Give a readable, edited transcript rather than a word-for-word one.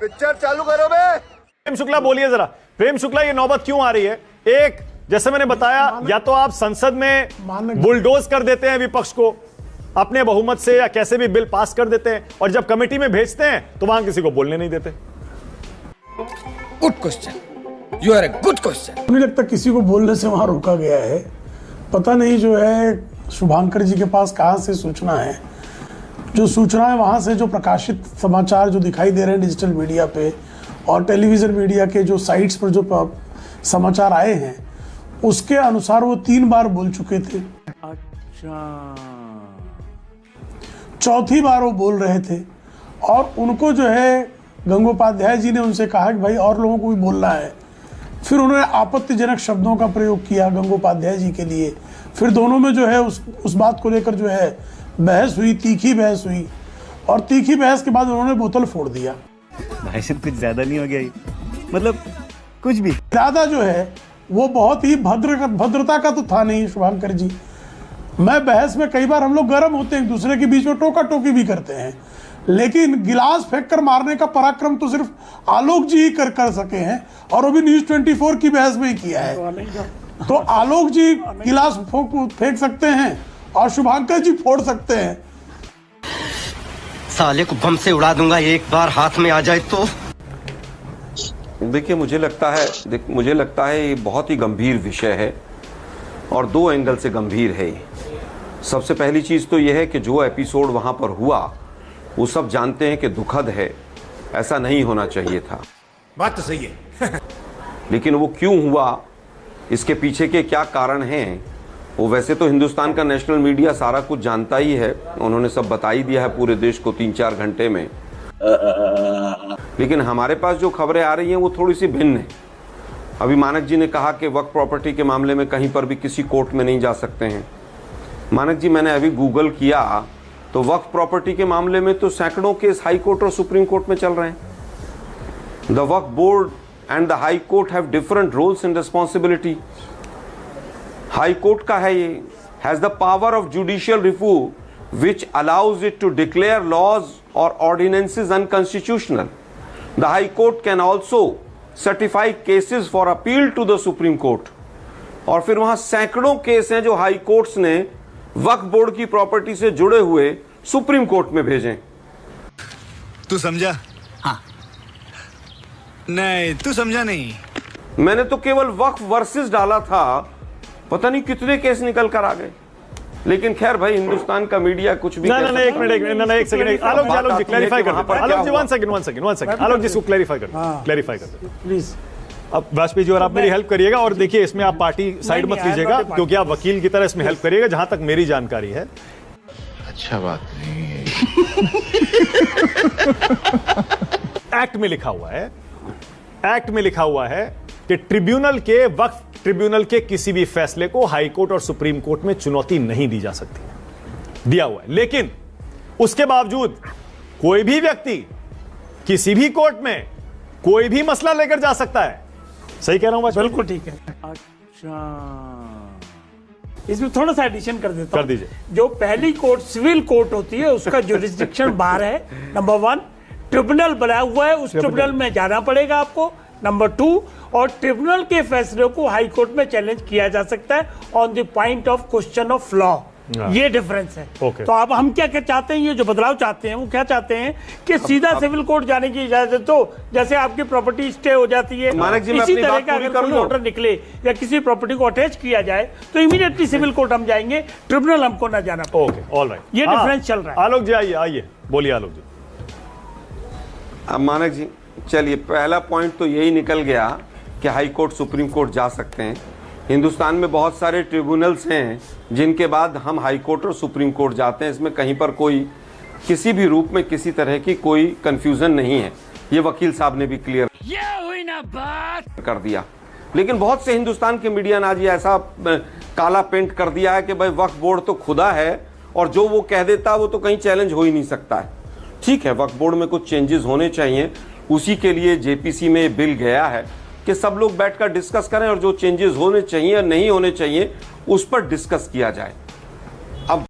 Picture चालू करो बे। प्रेम शुक्ला बोलिए जरा, प्रेम शुक्ला ये नौबत क्यों आ रही है? एक, जैसे मैंने बताया, या तो आप संसद में बुलडोज कर देते हैं विपक्ष को अपने बहुमत से, या कैसे भी बिल पास कर देते हैं, और जब कमेटी में भेजते हैं तो वहां किसी को बोलने नहीं देते। Good question, you are a good question. मुझे लगता किसी को बोलने से वहां रोका गया है, पता नहीं जो है शुभांकर जी के पास कहां से सूचना है। जो सूचना है वहां से जो प्रकाशित समाचार जो दिखाई दे रहे हैं डिजिटल मीडिया पे और टेलीविजन मीडिया के जो साइट्स पर जो समाचार आए हैं उसके अनुसार वो 3 बार बोल चुके थे। अच्छा, चौथी बार वो बोल रहे थे और उनको जो है गंगोपाध्याय जी ने उनसे कहा कि भाई और लोगों को भी बोलना है। फिर उन्होंने आपत्तिजनक शब्दों का प्रयोग किया गंगोपाध्याय जी के लिए। फिर दोनों में जो है उस बात को लेकर जो है बहस हुई, तीखी बहस हुई, और तीखी बहस के बाद उन्होंने बोतल फोड़ दिया। भाई साहब कुछ ज्यादा नहीं हो गया ये? मतलब कुछ भी ज्यादा जो है वो बहुत ही भद्रता का तो था नहीं शुभांकर जी। मैं बहस में कई बार हम लोग गर्म होते हैं, एक दूसरे के बीच में टोका टोकी भी करते हैं, लेकिन गिलास फेंक कर मारने का पराक्रम तो सिर्फ आलोक जी ही कर सके हैं, और वो भी न्यूज 24 की बहस में ही किया है। तो आलोक जी गिलास फेंक सकते हैं और शुभांकर जी फोड़ सकते हैं। साले को बम से उड़ा दूंगा एक बार हाथ में आ जाए तो। देखिए मुझे लगता है ये बहुत ही गंभीर विषय है और 2 एंगल से गंभीर है। सबसे पहली चीज़ तो यह है कि जो एपिसोड वहाँ पर हुआ वो सब जानते हैं कि दुखद है, ऐसा नहीं होना चाहिए था। बात तो सही है। लेकिन वो क्यों हुआ, इसके पीछे के क्या कारण हैं, वो वैसे तो हिंदुस्तान का नेशनल मीडिया सारा कुछ जानता ही है, उन्होंने सब बता ही दिया है पूरे देश को 3-4 घंटे में। लेकिन हमारे पास जो खबरें आ रही हैं वो थोड़ी सी भिन्न है। अभी मानक जी ने कहा कि वक्फ प्रॉपर्टी के मामले में कहीं पर भी किसी कोर्ट में नहीं जा सकते हैं। मानक जी, मैंने अभी गूगल किया तो वक्फ प्रॉपर्टी के मामले में तो सैकड़ों केस हाई कोर्ट और सुप्रीम कोर्ट में चल रहे हैं। The Waqf board and the high court have different roles and responsibility. High court का है ये, has the power of judicial review which allows it to declare laws or ordinances unconstitutional. The High Court can also certify cases for appeal to the Supreme Court. और फिर वहां सैकड़ों case हैं जो high courts ने वक्फ board की property से जुड़े हुए सुप्रीम कोर्ट में भेजे। तू समझा? हाँ। नहीं तू समझा नहीं। मैंने तो केवल वक्फ वर्सेस डाला था, पता नहीं कितने केस निकल कर आ गए। लेकिन खैर भाई, हिंदुस्तान का मीडिया कुछ भी एक सेकंड आलोक जी क्लैरिफाई कर दो। आलोक जी वन सेकंड आलोक जी इसको क्लैरिफाई कर दो प्लीज। अब वाजपेयी जी और आप मेरी हेल्प करिएगा, और देखिए इसमें आप पार्टी साइड मत लीजिएगा क्योंकि आप वकील की तरह इसमें हेल्प करिएगा जहां तक मेरी जानकारी है। अच्छा बात नहीं है। एक्ट में लिखा हुआ है कि ट्रिब्यूनल के वक्फ ट्रिब्यूनल के किसी भी फैसले को हाई कोर्ट और सुप्रीम कोर्ट में चुनौती नहीं दी जा सकती, दिया हुआ है। लेकिन उसके बावजूद कोई भी व्यक्ति किसी भी कोर्ट में कोई भी मसला लेकर जा सकता है। सही कह रहा हूं? बिल्कुल ठीक है। अच्छा, इसमें थोड़ा सा एडिशन कर देता हूं। कर दीजिए। जो पहली कोर्ट सिविल कोर्ट होती है उसका जुरिस्डिक्शन बाहर है, नंबर 1। ट्रिब्यूनल बनाया हुआ है, उस ट्रिब्यूनल में जाना पड़ेगा आपको, नंबर 2। और ट्रिब्यूनल के फैसले को हाई कोर्ट में चैलेंज किया जा सकता है on the point of question of law. ये डिफरेंस है। Okay. तो अब हम क्या चाहते हैं, ये जो बदलाव चाहते हैं वो क्या चाहते हैं कि सीधा सिविल कोर्ट जाने की इजाजत दो। जैसे आपकी प्रॉपर्टी स्टे हो जाती है, इसी तरह का अगर कोई ऑर्डर निकले या किसी प्रॉपर्टी को अटैच किया जाए तो इमीडिएटली सिविल कोर्ट हम जाएंगे, ट्रिब्यूनल हमको ना जाना पड़े। ओके, ऑल राइट, ये डिफरेंस चल रहा है। आलोक जी आइए बोलिए। आलोक जी, अब मानक जी चलिए, पहला पॉइंट तो यही निकल गया कि हाई कोर्ट सुप्रीम कोर्ट जा सकते हैं। हिंदुस्तान में बहुत सारे ट्रिब्यूनल्स हैं जिनके बाद हम हाई कोर्ट और सुप्रीम कोर्ट जाते हैं। इसमें कहीं पर कोई किसी भी रूप में किसी तरह की कोई कंफ्यूजन नहीं है। ये वकील साहब ने भी क्लियर हुई ना बात कर दिया। लेकिन बहुत से हिंदुस्तान के मीडिया ने आज ये ऐसा काला पेंट कर दिया है कि भाई वक्फ बोर्ड तो खुदा है और जो वो कह देता वो तो कहीं चैलेंज हो ही नहीं सकता है। ठीक है, वक्फ बोर्ड में कुछ चेंजेस होने चाहिए, उसी के लिए जेपीसी में बिल गया है कि सब लोग बैठकर डिस्कस करें और जो चेंजेस होने चाहिए और नहीं होने चाहिए उस पर डिस्कस किया जाए।